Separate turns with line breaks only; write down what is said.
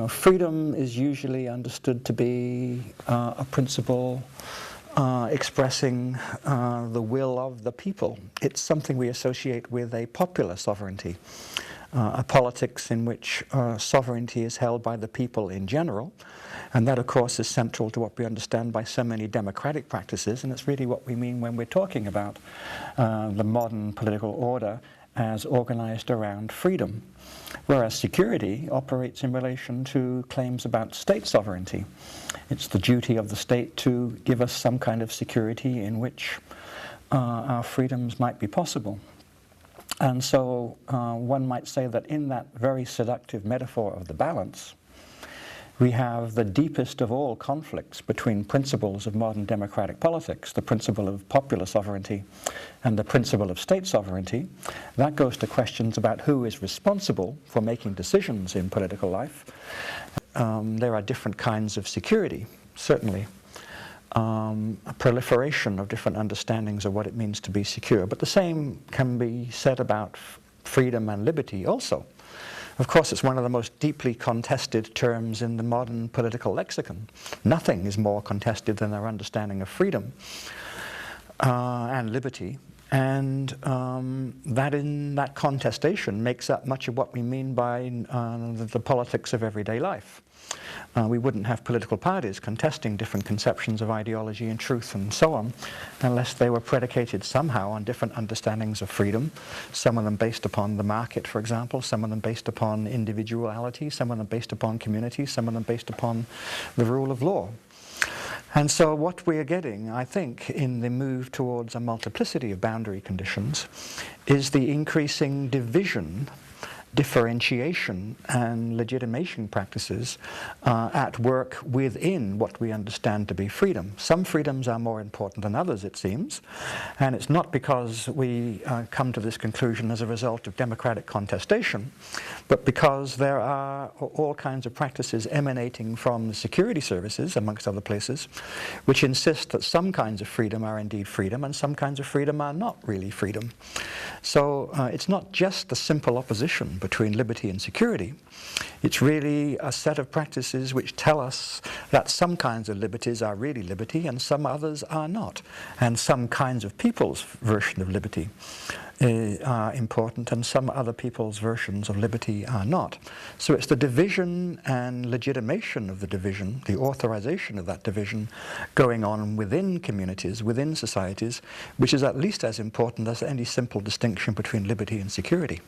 freedom is usually understood to be a principle expressing the will of the people. It's something we associate with a popular sovereignty, a politics in which sovereignty is held by the people in general. And that, of course, is central to what we understand by so many democratic practices, and it's really what we mean when we're talking about the modern political order as organized around freedom. Whereas security operates in relation to claims about state sovereignty. It's the duty of the state to give us some kind of security in which our freedoms might be possible. And so one might say that in that very seductive metaphor of the balance, we have the deepest of all conflicts between principles of modern democratic politics, the principle of popular sovereignty and the principle of state sovereignty. That goes to questions about who is responsible for making decisions in political life. There are different kinds of security, certainly. A proliferation of different understandings of what it means to be secure. But the same can be said about freedom and liberty also. Of course, it's one of the most deeply contested terms in the modern political lexicon. Nothing is more contested than our understanding of freedom and liberty. And that contestation makes up much of what we mean by the politics of everyday life. We wouldn't have political parties contesting different conceptions of ideology and truth and so on unless they were predicated somehow on different understandings of freedom, some of them based upon the market, for example, some of them based upon individuality, some of them based upon community, some of them based upon the rule of law. And so what we are getting, I think, in the move towards a multiplicity of boundary conditions is the increasing division, differentiation and legitimation practices at work within what we understand to be freedom. Some freedoms are more important than others, it seems, and it's not because we come to this conclusion as a result of democratic contestation, but because there are all kinds of practices emanating from the security services, amongst other places, which insist that some kinds of freedom are indeed freedom and some kinds of freedom are not really freedom. So it's not just the simple opposition between liberty and security. It's really a set of practices which tell us that some kinds of liberties are really liberty and some others are not. And some kinds of people's version of liberty are important and some other people's versions of liberty are not. So it's the division and legitimation of the division, the authorization of that division going on within communities, within societies, which is at least as important as any simple distinction between liberty and security.